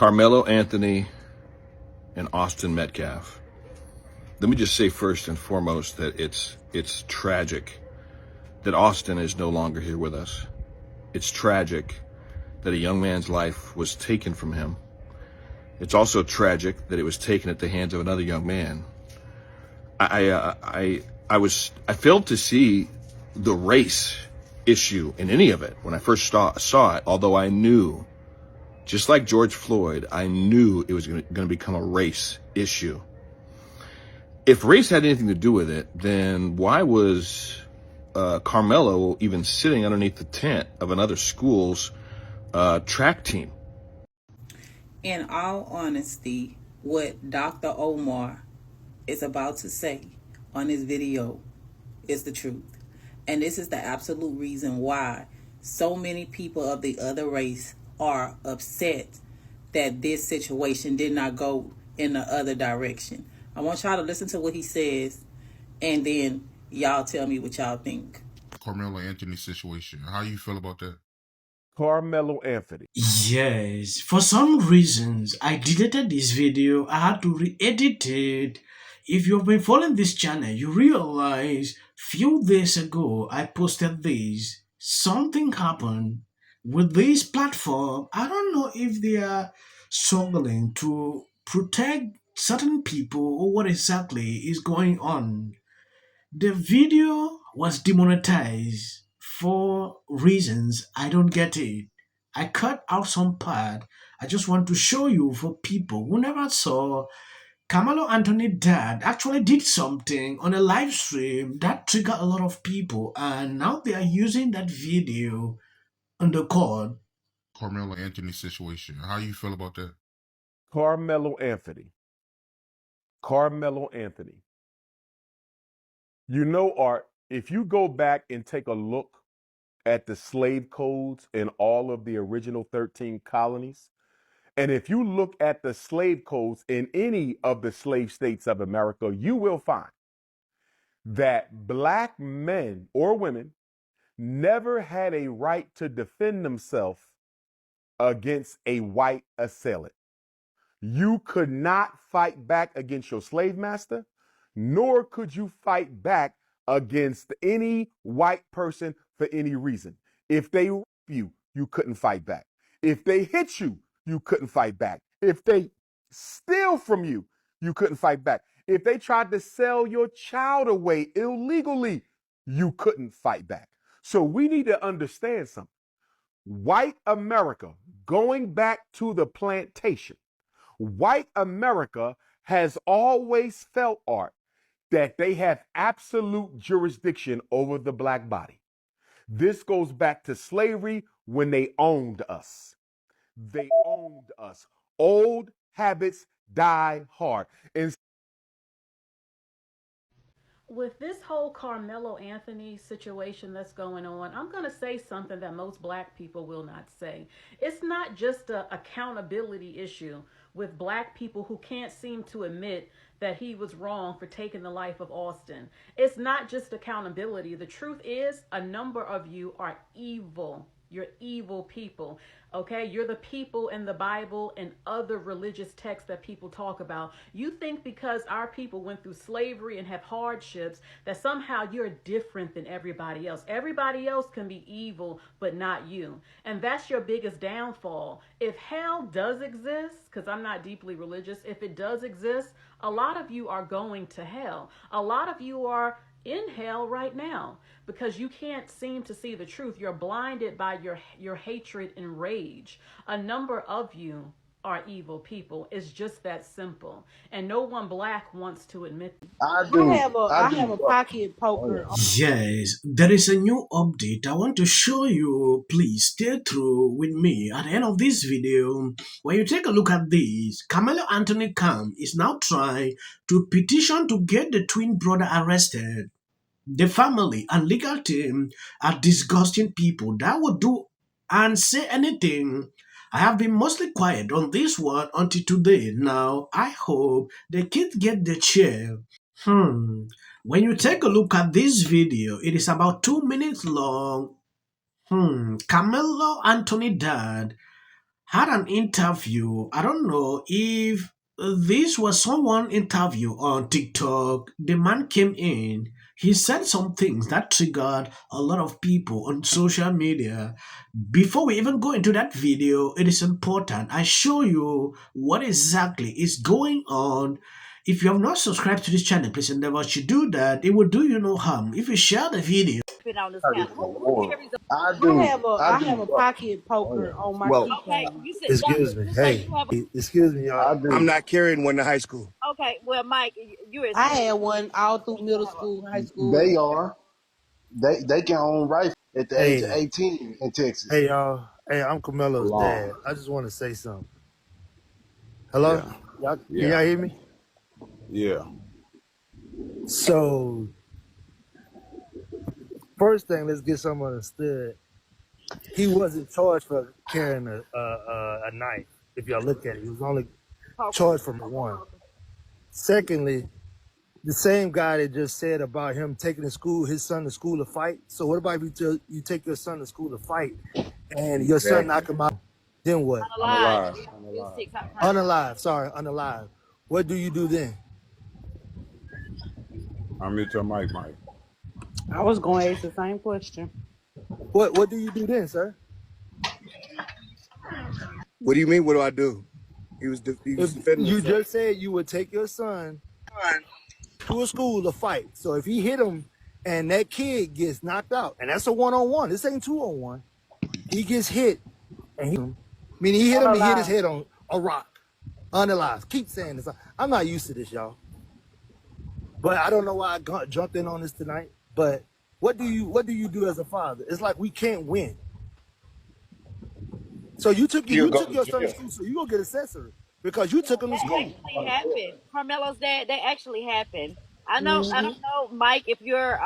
Karmelo Anthony and Austin Metcalf. Let me just say first and foremost that it's tragic that Austin is no longer here with us. It's tragic that a young man's life was taken from him. It's also tragic that it was taken at the hands of another young man. I failed to see the race issue in any of it when I first saw it, although I knew, just like George Floyd, I knew it was going to become a race issue. If race had anything to do with it, then why was Karmelo even sitting underneath the tent of another school's track team? In all honesty, what Dr. Omar is about to say on this video is the truth. And this is the absolute reason why so many people of the other race are upset that this situation did not go in the other direction. I want y'all to listen to what he says, and then y'all tell me what y'all think. Karmelo Anthony situation. How you feel about that? Karmelo Anthony. Yes, for some reasons, I deleted this video. I had to re-edit it. If you've been following this channel, you realize few days ago I posted this. Something happened with this platform. I don't know if they are struggling to protect certain people or what exactly is going on. The video was demonetized for reasons I don't get it. I cut out some part. I just want to show you for people who never saw. Karmelo Anthony Dad actually did something on a live stream that triggered a lot of people, and now they are using that video on the court. Karmelo Anthony situation. How you feel about that? Karmelo Anthony. Karmelo Anthony. You know, Art, if you go back and take a look at the slave codes in all of the original 13 colonies, and if you look at the slave codes in any of the slave states of America, you will find that black men or women never had a right to defend themselves against a white assailant. You could not fight back against your slave master, nor could you fight back against any white person for any reason. If they rape you, you couldn't fight back. If they hit you, you couldn't fight back. If they steal from you, you couldn't fight back. If they tried to sell your child away illegally, you couldn't fight back. So we need to understand something. White America, going back to the plantation, white America has always felt, Art, that they have absolute jurisdiction over the black body. This goes back to slavery when they owned us. They owned us. Old habits die hard. And with this whole Karmelo Anthony situation that's going on, I'm going to say something that most black people will not say. It's not just an accountability issue with black people who can't seem to admit that he was wrong for taking the life of Austin. It's not just accountability. The truth is, a number of you are evil. You're evil people. Okay, you're the people in the Bible and other religious texts that people talk about. You think because our people went through slavery and have hardships that somehow you're different than everybody else. Everybody else can be evil, but not you. And that's your biggest downfall. If hell does exist, because I'm not deeply religious, if it does exist, a lot of you are going to hell. A lot of you are in hell right now because you can't seem to see the truth. You're blinded by your hatred and rage. A number of you are evil people. It's just that simple. And no one black wants to admit it. I have a pocket poker. Yes, there is a new update I want to show you. Please stay through with me at the end of this video. When you take a look at this, Karmelo Anthony Camp is now trying to petition to get the twin brother arrested. The family and legal team are disgusting people that would do and say anything. I have been mostly quiet on this one until today. Now, I hope the kids get the chair. When you take a look at this video, it is about 2 minutes long. Karmelo Anthony Dad had an interview. I don't know if this was someone interview on TikTok. The man came in. He said some things that triggered a lot of people on social media. Before we even go into that video, it is important I show you what exactly is going on. If you have not subscribed to this channel, please endeavor to do that. It will do you no harm. If you share the video, On this panel. Who carries I have a pocket poker on my keychain. You said Excuse me. Hey, excuse me, y'all. I'm not carrying one to high school. okay. Well, Mike, you're. I had one all through middle school, high school. They are. They can own rifle at the age of Hey, 18 in Texas. hey, y'all. Hey, I'm Carmelo's dad. I just want to say something. Hello? Y'all, can y'all hear me? Yeah. So, first thing, let's get something understood. He wasn't charged for carrying a knife. If y'all look at it, he was only charged for one. Secondly, the same guy that just said about him taking his son to school to fight. So what about if you take your son to school to fight and your son knock him out? Then what? Unalive. Sorry, unalive. What do you do then? I'm at your mic, Mike. I was going to ask the same question. What do you do then, sir? What do you mean? What do I do? He was defending You himself. just said you would take your son to a school to fight. So if he hit him and that kid gets knocked out, and that's a one-on-one, this ain't 2-on-1. He gets hit, and he hit him, he hit his head on a rock. Unalive. Keep saying this. I'm not used to this, y'all. But I don't know why I jumped in on this tonight. But what do you do as a father? It's like we can't win. So you took your son to school, so you gonna get accessory because you took him to school. That actually happened. Carmelo's dad. That actually happened. I know. I don't know, Mike, if you're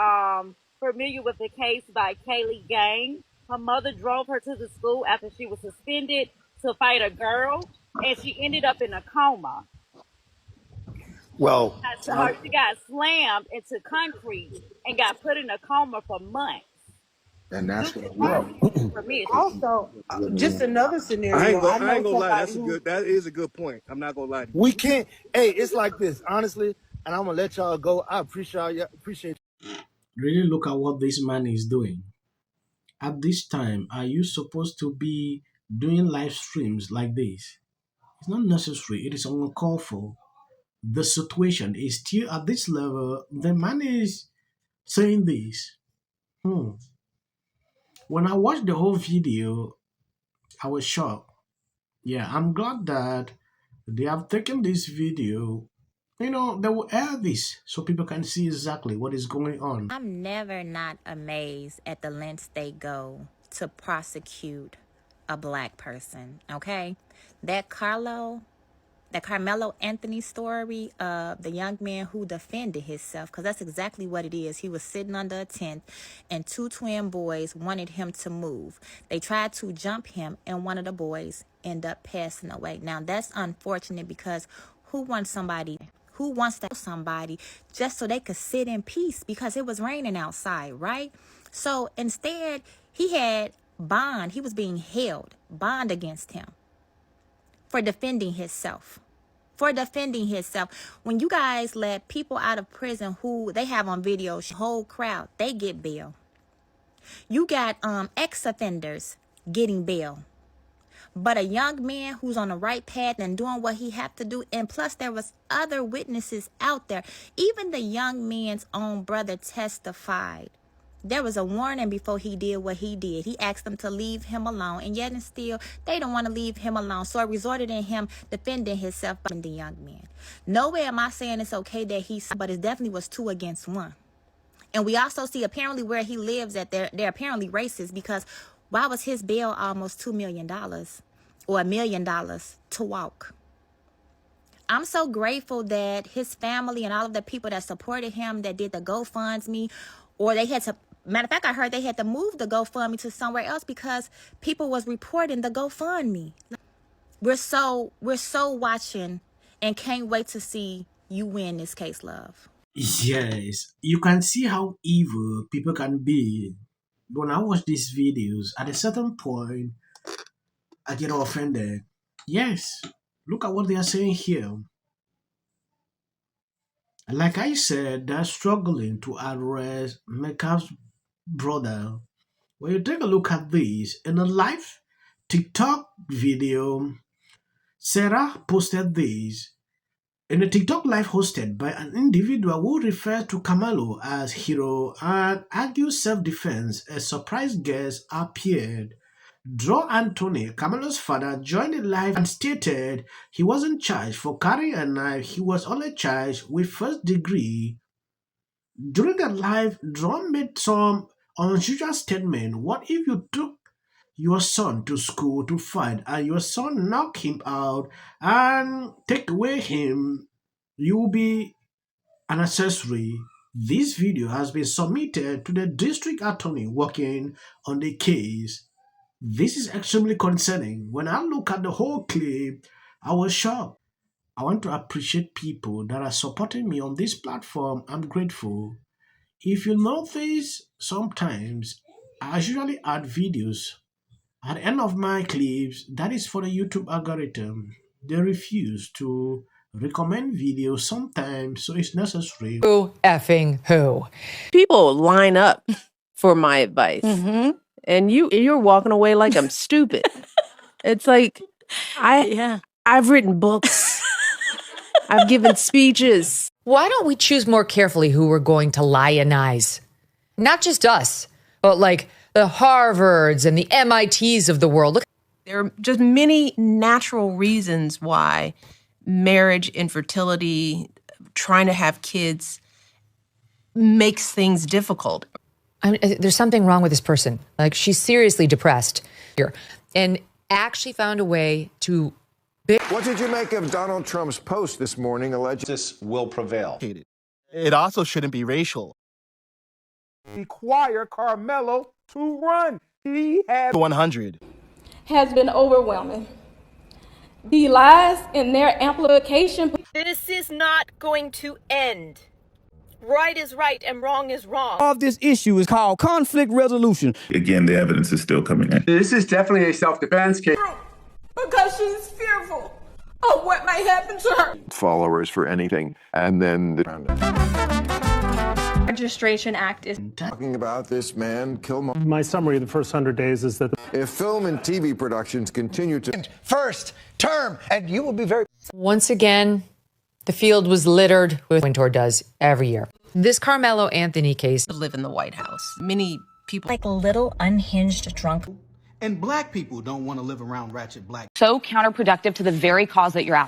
familiar with the case by Kaylee Gang. Her mother drove her to the school after she was suspended to fight a girl, and she ended up in a coma. Well, She got slammed into concrete and got put in a coma for months. And that's what For me, Also, just another scenario. I ain't gonna lie. That is a good point. I'm not gonna lie to you. we can't. Hey, it's like this, honestly, and I'm gonna let y'all go. I appreciate really look at what this man is doing. At this time, are you supposed to be doing live streams like this? It's not necessary. It is uncalled for. The situation is still at this level. The man is saying this. When I watched the whole video, I was shocked. Yeah, I'm glad that they have taken this video. They will air this so people can see exactly what is going on. I'm never not amazed at the lengths they go to prosecute a black person, okay? That Carmelo Anthony story of the young man who defended himself, because that's exactly what it is. He was sitting under a tent and two twin boys wanted him to move. They tried to jump him and one of the boys ended up passing away. Now that's unfortunate because who wants to kill somebody just so they could sit in peace because it was raining outside, right? So instead, he had bond. He was being held, bond against him for defending himself. When you guys let people out of prison who they have on video, whole crowd, they get bail. You got ex-offenders getting bail. But a young man who's on the right path and doing what he had to do, and plus there was other witnesses out there. Even the young man's own brother testified. There was a warning before he did what he did. He asked them to leave him alone, and yet and still, they don't want to leave him alone. So it resorted in him defending himself by the young man. Nowhere am I saying it's okay that but it definitely was 2 against 1. And we also see apparently where he lives at, they're apparently racist because why was his bail almost $2 million or $1 million to walk? I'm so grateful that his family and all of the people that supported him, that did the GoFundMe, or they had to, matter of fact, I heard they had to move the GoFundMe to somewhere else because people was reporting the GoFundMe. We're so watching and can't wait to see you win this case, love. Yes, you can see how evil people can be. When I watch these videos, at a certain point, I get offended. Yes, look at what they are saying here. Like I said, they're struggling to arrest Mecca's brother. When you take a look at this, in a live TikTok video, Sarah posted this. In a TikTok live hosted by an individual who refers to Karmelo as hero and argues self-defense, a surprise guest appeared. Drew Anthony, Karmelo's father, joined the live and stated he wasn't charged for carrying a knife, he was only charged with first degree. During the live, Drew made some unusual statement. What if you took your son to school to fight and your son knock him out and take away him? You will be an accessory. This video has been submitted to the district attorney working on the case. This is extremely concerning. When I look at the whole clip, I was shocked. I want to appreciate people that are supporting me on this platform. I'm grateful. If you notice, sometimes I usually add videos at the end of my clips. That is for the YouTube algorithm. They refuse to recommend videos sometimes, so it's necessary. Who effing who? People line up for my advice, and you're walking away like I'm stupid. It's like I've written books, I've given speeches. Why don't we choose more carefully who we're going to lionize? Not just us, but like the Harvards and the MITs of the world. Look, there are just many natural reasons why marriage, infertility, trying to have kids makes things difficult. I mean, there's something wrong with this person. Like, she's seriously depressed here and actually found a way to... What did you make of Donald Trump's post this morning alleging this will prevail? It also shouldn't be racial. Require Karmelo to run. He had 100. Has been overwhelming. The lies in their amplification. This is not going to end. Right is right and wrong is wrong. Of this issue is called conflict resolution. Again, the evidence is still coming in. This is definitely a self-defense case. Because she's fearful of what may happen to her. Followers for anything, and then Registration Act is talking about this man, Killmonger. My summary of the first 100 days is that if film and TV productions continue to first term, and you will be very... Once again, the field was littered with Wintour does every year. This Karmelo Anthony case. Live in the White House. Many people like a little unhinged drunk. And black people don't want to live around ratchet black. So counterproductive to the very cause that you're after.